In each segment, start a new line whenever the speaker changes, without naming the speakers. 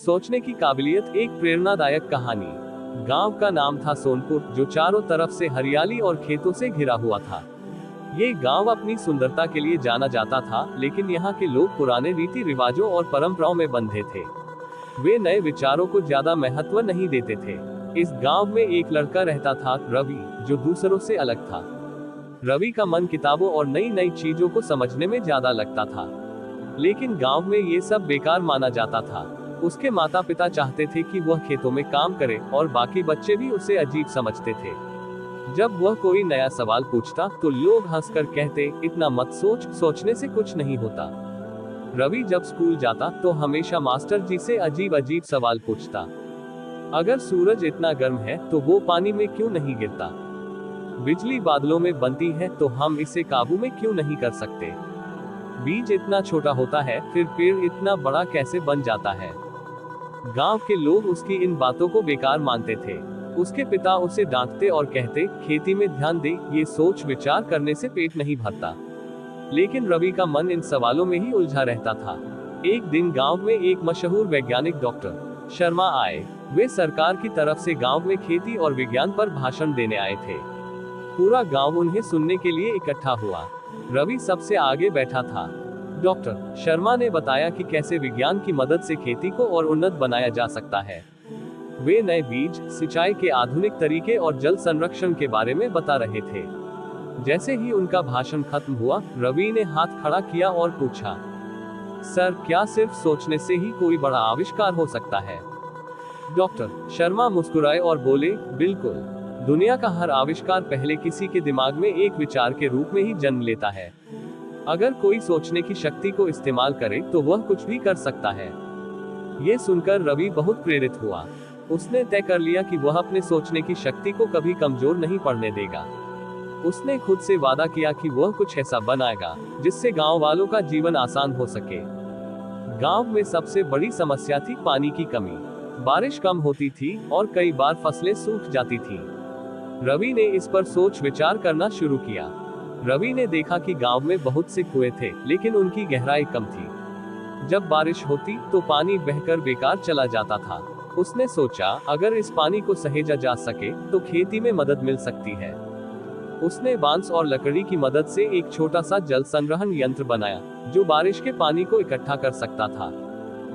सोचने की काबिलियत। एक प्रेरणादायक कहानी। गांव का नाम था सोनपुर, जो चारों तरफ से हरियाली और खेतों से घिरा हुआ था। ये गांव अपनी सुंदरता के लिए जाना जाता था, लेकिन यहाँ के लोग पुराने रीति रिवाजों और परंपराओं में बंधे थे। वे नए विचारों को ज्यादा महत्व नहीं देते थे। इस गांव में एक लड़का रहता था, रवि, जो दूसरों से अलग था। रवि का मन किताबों और नई नई चीजों को समझने में ज्यादा लगता था, लेकिन गांव में ये सब बेकार माना जाता था। उसके माता पिता चाहते थे कि वह खेतों में काम करे, और बाकी बच्चे भी उसे अजीब समझते थे। जब वह कोई नया सवाल पूछता तो लोग हंसकर कहते, इतना मत सोच, सोचने से कुछ नहीं होता। रवि जब स्कूल जाता तो हमेशा मास्टर जी से अजीब अजीब सवाल पूछता। अगर सूरज इतना गर्म है तो वो पानी में क्यों नहीं गिरता? बिजली बादलों में बनती है तो हम इसे काबू में क्यों नहीं कर सकते? बीज इतना छोटा होता है, फिर पेड़ इतना बड़ा कैसे बन जाता है? गांव के लोग उसकी इन बातों को बेकार मानते थे। उसके पिता उसे डांटते और कहते, खेती में ध्यान दे, ये सोच विचार करने से पेट नहीं भरता। लेकिन रवि का मन इन सवालों में ही उलझा रहता था। एक दिन गांव में एक मशहूर वैज्ञानिक डॉक्टर शर्मा आए। वे सरकार की तरफ से गांव में खेती और विज्ञान पर भाषण देने आए थे। पूरा गांव उन्हें सुनने के लिए इकट्ठा हुआ। रवि सबसे आगे बैठा था। डॉक्टर शर्मा ने बताया कि कैसे विज्ञान की मदद से खेती को और उन्नत बनाया जा सकता है। वे नए बीज, सिंचाई के आधुनिक तरीके और जल संरक्षण के बारे में बता रहे थे। जैसे ही उनका भाषण खत्म हुआ, रवि ने हाथ खड़ा किया और पूछा, सर, क्या सिर्फ सोचने से ही कोई बड़ा आविष्कार हो सकता है? डॉक्टर शर्मा मुस्कुराए और बोले, बिल्कुल। दुनिया का हर आविष्कार पहले किसी के दिमाग में एक विचार के रूप में ही जन्म लेता है। अगर कोई सोचने की शक्ति को इस्तेमाल करे तो वह कुछ भी कर सकता है। ये सुनकर रवि बहुत प्रेरित हुआ। उसने तय कर लिया कि वह अपने सोचने की शक्ति को कभी कमजोर नहीं पड़ने देगा। उसने खुद से वादा किया कि वह कुछ ऐसा बनाएगा जिससे गांव वालों का जीवन आसान हो सके। गांव में सबसे बड़ी समस्या थी पानी की कमी। बारिश कम होती थी और कई बार फसलें सूख जाती थीं। रवि ने इस पर सोच विचार करना शुरू किया। रवि ने देखा कि गांव में बहुत से कुएं थे, लेकिन उनकी गहराई कम थी। जब बारिश होती तो पानी बहकर बेकार चला जाता था। उसने सोचा, अगर इस पानी को सहेजा जा सके तो खेती में मदद मिल सकती है। उसने बांस और लकड़ी की मदद से एक छोटा सा जल संग्रहण यंत्र बनाया, जो बारिश के पानी को इकट्ठा कर सकता था।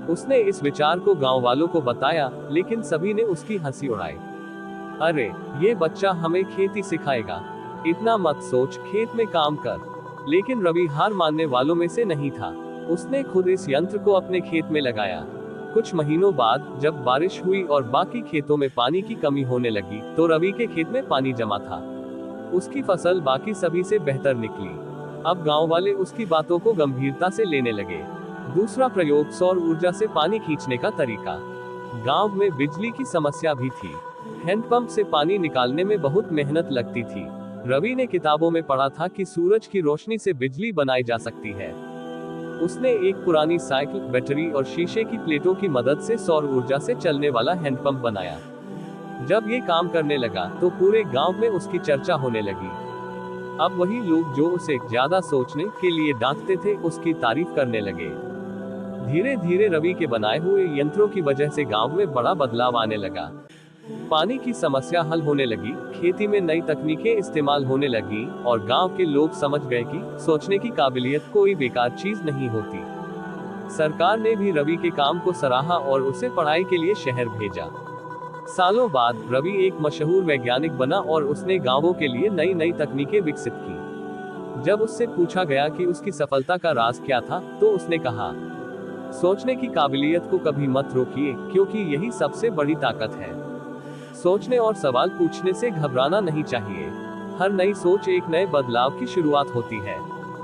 उसने इस विचार को गांव वालों को बताया, लेकिन सभी ने उसकी हंसी उड़ाई। अरे, ये बच्चा हमें खेती सिखाएगा, इतना मत सोच, खेत में काम कर। लेकिन रवि हार मानने वालों में से नहीं था। उसने खुद इस यंत्र को अपने खेत में लगाया। कुछ महीनों बाद जब बारिश हुई और बाकी खेतों में पानी की कमी होने लगी, तो रवि के खेत में पानी जमा था। उसकी फसल बाकी सभी से बेहतर निकली। अब गांव वाले उसकी बातों को गंभीरता से लेने लगे। दूसरा प्रयोग, सौर ऊर्जा से पानी खींचने का तरीका। गांव में बिजली की समस्या भी थी। हैंडपंप से पानी निकालने में बहुत मेहनत लगती थी। रवि ने किताबों में पढ़ा था कि सूरज की रोशनी से बिजली बनाई जा सकती है। उसने एक पुरानी साइकिल, बैटरी और शीशे की प्लेटों की मदद से सौर ऊर्जा से चलने वाला हैंडपंप बनाया। जब ये काम करने लगा तो पूरे गांव में उसकी चर्चा होने लगी। अब वही लोग जो उसे ज्यादा सोचने के लिए डांटते थे, उसकी तारीफ करने लगे। धीरे धीरे रवि के बनाए हुए यंत्रों की वजह से गांव में बड़ा बदलाव आने लगा। पानी की समस्या हल होने लगी, खेती में नई तकनीकें इस्तेमाल होने लगी, और गांव के लोग समझ गए कि सोचने की काबिलियत कोई बेकार चीज नहीं होती। सरकार ने भी रवि के काम को सराहा और उसे पढ़ाई के लिए शहर भेजा। सालों बाद रवि एक मशहूर वैज्ञानिक बना और उसने गांवों के लिए नई नई तकनीकें विकसित की। जब उससे पूछा गया कि उसकी सफलता का राज क्या था, तो उसने कहा, सोचने की काबिलियत को कभी मत रोकिए, क्योंकि यही सबसे बड़ी ताकत है। सोचने और सवाल पूछने से घबराना नहीं चाहिए। हर नई सोच एक नए बदलाव की शुरुआत होती है।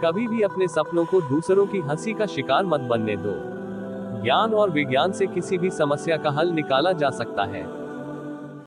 कभी भी अपने सपनों को दूसरों की हंसी का शिकार मत बनने दो। ज्ञान और विज्ञान से किसी भी समस्या का हल निकाला जा सकता है।